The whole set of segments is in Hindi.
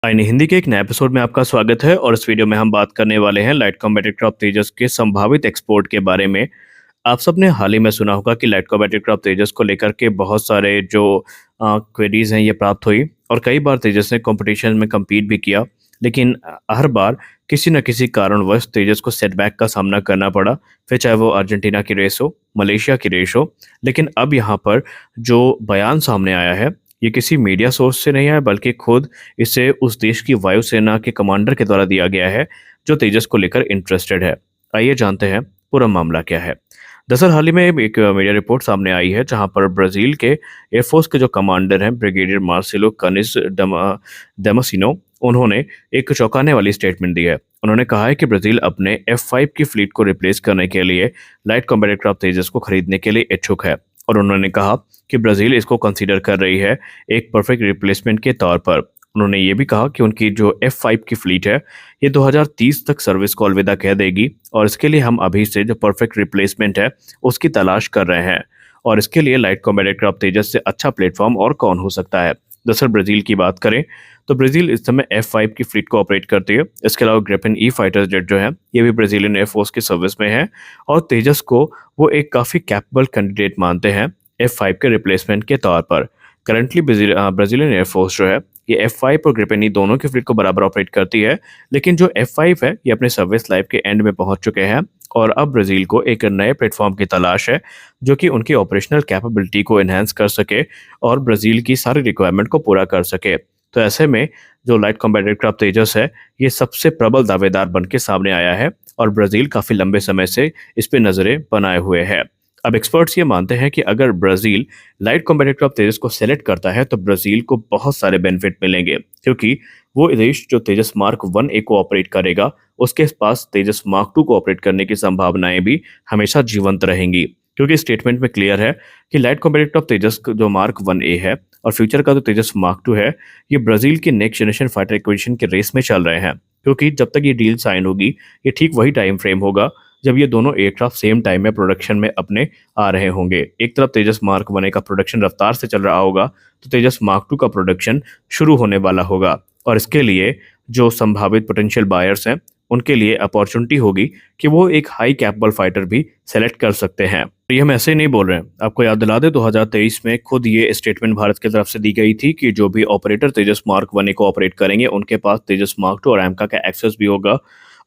आईने हिंदी के एक नए एपिसोड में आपका स्वागत है और इस वीडियो में हम बात करने वाले हैं लाइट कॉम्बैट एयरक्राफ्ट तेजस के संभावित एक्सपोर्ट के बारे में। आप सबने हाल ही में सुना होगा कि लाइट कॉम्बैट एयरक्राफ्ट तेजस को लेकर के बहुत सारे जो क्वेरीज हैं ये प्राप्त हुई और कई बार तेजस ने कंपटीशन में कम्पीट भी किया, लेकिन हर बार किसी न किसी कारणवश तेजस को सेटबैक का सामना करना पड़ा, फिर चाहे वो अर्जेंटीना की रेस हो, मलेशिया की रेस हो। लेकिन अब यहाँ पर जो बयान सामने आया है ये किसी मीडिया सोर्स से नहीं आया, बल्कि खुद इसे उस देश की वायुसेना के कमांडर के द्वारा दिया गया है जो तेजस को लेकर इंटरेस्टेड है। आइए जानते हैं पूरा मामला क्या है। दरअसल हाल ही में एक मीडिया रिपोर्ट सामने आई है जहां पर ब्राजील के एयरफोर्स के जो कमांडर हैं ब्रिगेडियर मार्सेलो कनिस डेमासिनो, उन्होंने एक चौंकाने वाली स्टेटमेंट दी है। उन्होंने कहा है कि ब्राजील अपने F5 की फ्लीट को रिप्लेस करने के लिए लाइट कॉम्बैट एयरक्राफ्ट तेजस को खरीदने के लिए इच्छुक है और उन्होंने कहा कि ब्राजील इसको कंसीडर कर रही है एक परफेक्ट रिप्लेसमेंट के तौर पर। उन्होंने ये भी कहा कि उनकी जो F5 की फ्लीट है ये 2030 तक सर्विस को अलविदा कह देगी और इसके लिए हम अभी से जो परफेक्ट रिप्लेसमेंट है उसकी तलाश कर रहे हैं और इसके लिए लाइट कॉम्बैट एयरक्राफ्ट तेजस से अच्छा प्लेटफॉर्म और कौन हो सकता है। दरअसल ब्राजील की बात करें तो ब्राजील इस समय F5 की फ्लीट को ऑपरेट करती है। इसके अलावा ग्रिपेन ई फाइटर जेट जो है ये भी ब्राजीलियन एयरफोर्स की सर्विस में है और तेजस को वो एक काफ़ी कैपेबल कैंडिडेट मानते हैं F5 के रिप्लेसमेंट के तौर पर। करंटली ब्राजीलियन एयरफोर्स जो है ये F5 और ग्रिपेन ई दोनों की फ्लीट को बराबर ऑपरेट करती है, लेकिन जो F5 है ये अपने सर्विस लाइफ के एंड में पहुंच चुके हैं और अब ब्राजील को एक नए प्लेटफॉर्म की तलाश है जो कि उनकी ऑपरेशनल कैपेबिलिटी को एनहांस कर सके और ब्राजील की सारी रिक्वायरमेंट को पूरा कर सके। तो ऐसे में जो लाइट कॉम्बैट एयरक्राफ्ट तेजस है ये सबसे प्रबल दावेदार बन के सामने आया है और ब्राजील काफ़ी लंबे समय से इस पे नज़रें बनाए हुए है। अब एक्सपर्ट्स ये मानते हैं कि अगर ब्राजील लाइट कॉम्बैट एयरक्राफ्ट तेजस को सेलेक्ट करता है तो ब्राजील को बहुत सारे बेनिफिट मिलेंगे, क्योंकि वो देश जो तेजस मार्क 1A को ऑपरेट करेगा उसके पास तेजस मार्क 2 को ऑपरेट करने की संभावनाएं भी हमेशा जीवंत रहेंगी। क्योंकि स्टेटमेंट में क्लियर है कि लाइट कॉम्बैट एयरक्राफ्ट तेजस जो मार्क 1A है और फ्यूचर का जो तेजस मार्क 2 है ये ब्राजील की नेक्स्ट जनरेशन फाइटर एक्विजिशन के रेस में चल रहे हैं, क्योंकि जब तक ये डील साइन होगी ये ठीक वही टाइम फ्रेम होगा जब ये दोनों एयरक्राफ्ट सेम टाइम में प्रोडक्शन में अपने आ रहे होंगे। एक तरफ तेजस मार्क 1A का प्रोडक्शन रफ्तार से चल रहा होगा तो तेजस मार्क 2 का प्रोडक्शन शुरू होने वाला होगा और इसके लिए जो संभावित पोटेंशियल बायर्स हैं उनके लिए अपॉर्चुनिटी होगी कि वो एक हाई कैपेबल फाइटर भी सेलेक्ट कर सकते हैं। तो ये हम ऐसे ही नहीं बोल रहे हैं, आपको याद दिला दे 2023 में खुद ये स्टेटमेंट भारत की तरफ से दी गई थी कि जो भी ऑपरेटर तेजस मार्क 1A को ऑपरेट करेंगे उनके पास तेजस मार्क 2 और एमका का एक्सेस भी होगा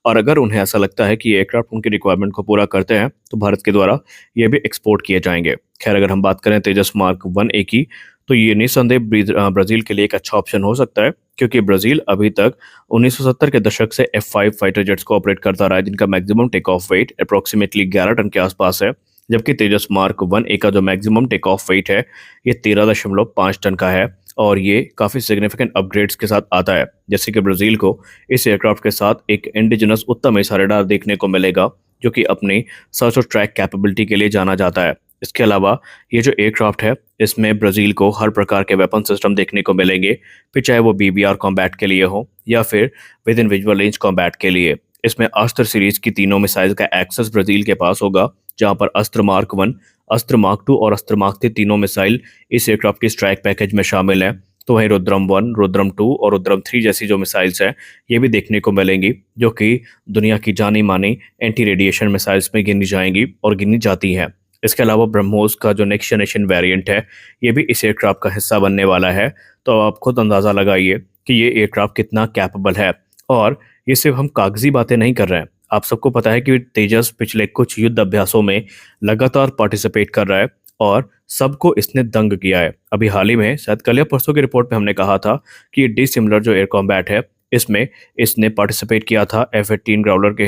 और अगर उन्हें ऐसा लगता है कि ये एयरक्राफ्ट उनकी रिक्वायरमेंट को पूरा करते हैं तो भारत के द्वारा ये भी एक्सपोर्ट किए जाएंगे। खैर अगर हम बात करें तेजस मार्क 1A की तो ये निस्संदेह ब्राजील के लिए एक अच्छा ऑप्शन हो सकता है, क्योंकि ब्राजील अभी तक 1970 के दशक से F5 फाइटर जेट्स को ऑपरेट करता रहा है जिनका maximum take off weight approximately 11 tonne के आसपास है, जबकि तेजस मार्क 1A का जो मैक्सिमम टेक ऑफ वेट है ये 13.5 टन का है और ये काफ़ी सिग्निफिकेंट अपग्रेड्स के साथ आता है। जैसे कि ब्राज़ील को इस एयरक्राफ्ट के साथ एक इंडिजिनस उत्तम एसा रडार देखने को मिलेगा जो कि अपनी सर्च और ट्रैक कैपेबिलिटी के लिए जाना जाता है। इसके अलावा ये जो एयरक्राफ्ट है इसमें ब्राज़ील को हर प्रकार के वेपन सिस्टम देखने को मिलेंगे, फिर चाहे वो BBR कॉम्बैट के लिए हो या फिर with in visual range combat के लिए। इसमें अस्त्र सीरीज की तीनों मिसाइल का एक्सेस ब्राज़ील के पास होगा, जहां पर अस्त्र मार्क 1, अस्त्र मार्क 2 और अस्त्र मार्क 3 तीनों मिसाइल इस एयरक्राफ्ट के स्ट्राइक पैकेज में शामिल हैं। तो वहीं रुद्रम 1, रुद्रम 2 और रुद्रम 3 जैसी जो मिसाइल्स हैं ये भी देखने को मिलेंगी, जो कि दुनिया की जानी मानी एंटी रेडिएशन मिसाइल्स में गिनी जाएंगी और गिनी जाती हैं। इसके अलावा ब्रह्मोस का जो नेक्स्ट जनरेशन वेरिएंट है ये भी इस एयरक्राफ्ट का हिस्सा बनने वाला है। तो आप खुद अंदाज़ा लगाइए कि ये एयरक्राफ्ट कितना कैपेबल है और ये सिर्फ हम कागजी बातें नहीं कर रहे हैं। आप सबको पता है कि तेजस पिछले कुछ युद्ध अभ्यासों में लगातार पार्टिसिपेट कर रहा है और सबको इसने दंग किया है। अभी हाल ही में शायद कल या परसों की रिपोर्ट में हमने कहा था कि ये डिसिमिलर जो एयर कॉम्बैट है इसमें इसने पार्टिसिपेट किया था F-18 ग्राउलर के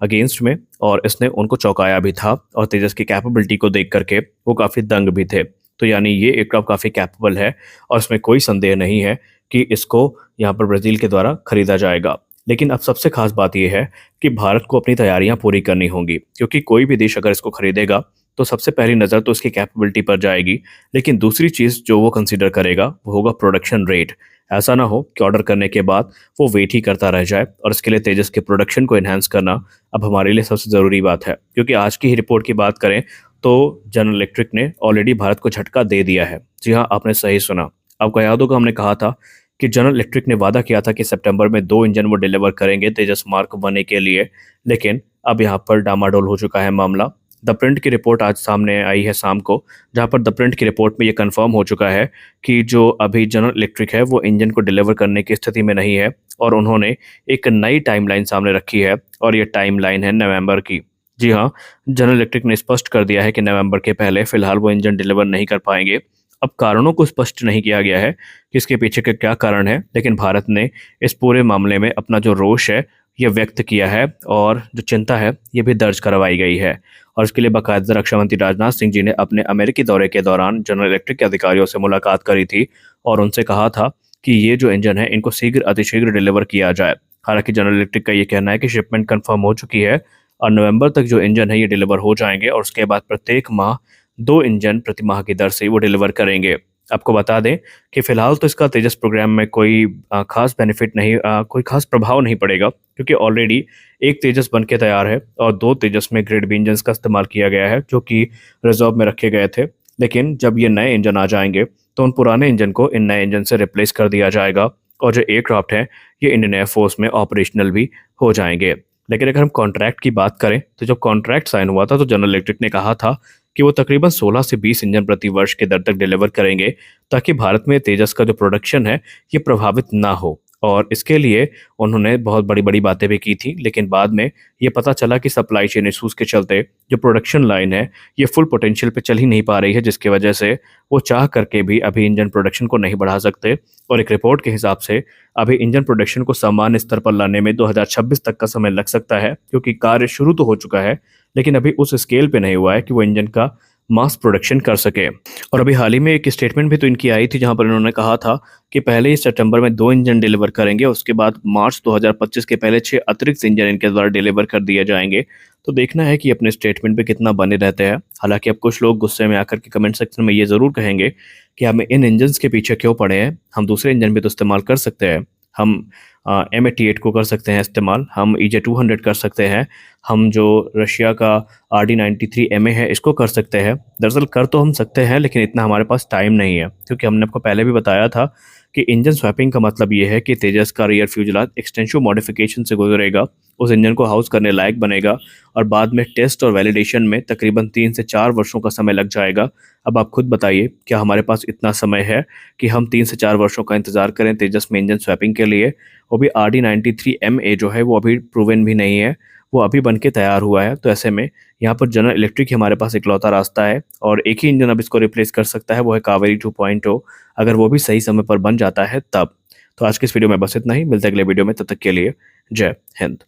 अगेंस्ट में और इसने उनको चौंकाया भी था और तेजस की कैपेबिलिटी को देख करके वो काफ़ी दंग भी थे। तो यानी ये एयरक्राफ्ट काफ़ी कैपेबल है और इसमें कोई संदेह नहीं है कि इसको यहाँ पर ब्राज़ील के द्वारा खरीदा जाएगा। लेकिन अब सबसे खास बात यह है कि भारत को अपनी तैयारियां पूरी करनी होंगी, क्योंकि कोई भी देश अगर इसको खरीदेगा तो सबसे पहली नज़र तो उसकी कैपेबिलिटी पर जाएगी, लेकिन दूसरी चीज़ जो वो कंसीडर करेगा वो होगा प्रोडक्शन रेट। ऐसा ना हो कि ऑर्डर करने के बाद वो वेट ही करता रह जाए और इसके लिए तेजस के प्रोडक्शन को एनहांस करना अब हमारे लिए सबसे ज़रूरी बात है। क्योंकि आज की ही रिपोर्ट की बात करें तो जनरल इलेक्ट्रिक ने ऑलरेडी भारत को झटका दे दिया है। जी हाँ, आपने सही सुना। आपको याद होगा हमने कहा था कि जनरल इलेक्ट्रिक ने वादा किया था कि सितंबर में 2 इंजन वो डिलीवर करेंगे तेजस मार्क 1 के लिए, लेकिन अब यहाँ पर डामाडोल हो चुका है मामला। द प्रिंट की रिपोर्ट आज सामने आई है शाम को, जहाँ पर द प्रिंट की रिपोर्ट में ये कंफर्म हो चुका है कि जो अभी जनरल इलेक्ट्रिक है वो इंजन को डिलीवर करने की स्थिति में नहीं है, और उन्होंने एक नई टाइमलाइन सामने रखी है, और ये टाइमलाइन है नवंबर की। जी हाँ, जनरल इलेक्ट्रिक ने स्पष्ट कर दिया है कि नवंबर के पहले फिलहाल वो इंजन डिलीवर नहीं कर पाएंगे। अब कारणों को स्पष्ट नहीं किया गया है कि इसके पीछे का क्या कारण है, लेकिन भारत ने इस पूरे मामले में अपना जो रोष है ये व्यक्त किया है, और जो चिंता है ये भी दर्ज करवाई गई है। और इसके लिए बाकायदा रक्षा मंत्री राजनाथ सिंह जी ने अपने अमेरिकी दौरे के दौरान जनरल इलेक्ट्रिक के अधिकारियों से मुलाकात करी थी, और उनसे कहा था कि ये जो इंजन है इनको शीघ्र अतिशीघ्र डिलीवर किया जाए। हालांकि जनरल इलेक्ट्रिक का ये कहना है कि शिपमेंट कंफर्म हो चुकी है, और नवंबर तक जो इंजन है ये डिलीवर हो जाएंगे, और उसके बाद प्रत्येक माह 2 इंजन प्रति माह की दर से वो डिलीवर करेंगे। आपको बता दें कि फिलहाल तो इसका तेजस प्रोग्राम में कोई खास बेनिफिट नहीं, कोई खास प्रभाव नहीं पड़ेगा, क्योंकि ऑलरेडी एक तेजस बन के तैयार है और 2 तेजस में ग्रेड बी इंजन का इस्तेमाल किया गया है जो कि रिजर्व में रखे गए थे। लेकिन जब ये नए इंजन आ जाएंगे तो उन पुराने इंजन को इन नए इंजन से रिप्लेस कर दिया जाएगा, और जो एयरक्राफ्ट हैं ये इंडियन एयरफोर्स में ऑपरेशनल भी हो जाएंगे। लेकिन अगर हम कॉन्ट्रैक्ट की बात करें तो जब कॉन्ट्रैक्ट साइन हुआ था तो जनरल इलेक्ट्रिक ने कहा था कि वो तकरीबन 16 से 20 इंजन प्रति वर्ष के दर तक डिलीवर करेंगे, ताकि भारत में तेजस का जो प्रोडक्शन है ये प्रभावित ना हो। और इसके लिए उन्होंने बहुत बड़ी बड़ी बातें भी की थी, लेकिन बाद में ये पता चला कि सप्लाई चेन इशूज के चलते जो प्रोडक्शन लाइन है ये फुल पोटेंशियल पे चल ही नहीं पा रही है, जिसकी वजह से वो चाह करके भी अभी इंजन प्रोडक्शन को नहीं बढ़ा सकते। और एक रिपोर्ट के हिसाब से अभी इंजन प्रोडक्शन को सामान्य स्तर पर लाने में 2026 तक का समय लग सकता है, क्योंकि कार्य शुरू तो हो चुका है लेकिन अभी उस स्केल पे नहीं हुआ है कि वो इंजन का मास प्रोडक्शन कर सके। और अभी हाल ही में एक स्टेटमेंट भी तो इनकी आई थी जहां पर इन्होंने कहा था कि पहले ही सितंबर में 2 इंजन डिलीवर करेंगे, उसके बाद मार्च 2025 के पहले 6 अतिरिक्त इंजन इनके द्वारा डिलीवर कर दिए जाएंगे। तो देखना है कि अपने स्टेटमेंट पे कितना बने रहते हैं। हालांकि अब कुछ लोग गुस्से में आकर के कमेंट सेक्शन में ये ज़रूर कहेंगे कि हमें इन इंजन के पीछे क्यों पड़े हैं, हम दूसरे इंजन भी तो इस्तेमाल कर सकते हैं। हम M88 को कर सकते हैं इस्तेमाल, हम EJ200 कर सकते हैं, हम जो रशिया का RD93MA है इसको कर सकते हैं। दरअसल कर तो हम सकते हैं, लेकिन इतना हमारे पास टाइम नहीं है, क्योंकि हमने आपको पहले भी बताया था कि इंजन स्वैपिंग का मतलब ये है कि तेजस का रियर फ्यूजलाज एक्सटेंसिव मॉडिफिकेशन से गुजरेगा, उस इंजन को हाउस करने लायक बनेगा, और बाद में टेस्ट और वैलिडेशन में तकरीबन 3 से 4 वर्षों का समय लग जाएगा। अब आप खुद बताइए, क्या हमारे पास इतना समय है कि हम 3 से 4 वर्षों का इंतजार करें तेजस में इंजन स्वैपिंग के लिए? वो भी RD93MA जो है वो अभी प्रूवन भी नहीं है, वो अभी बन के तैयार हुआ है। तो ऐसे में यहाँ पर जनरल इलेक्ट्रिक ही हमारे पास इकलौता रास्ता है, और एक ही इंजन अब इसको रिप्लेस कर सकता है, वो है कावेरी 2.0। अगर वो भी सही समय पर बन जाता है तब। तो आज के इस वीडियो में बस इतना ही, मिलते हैं अगले वीडियो में, तब तक के लिए जय हिंद।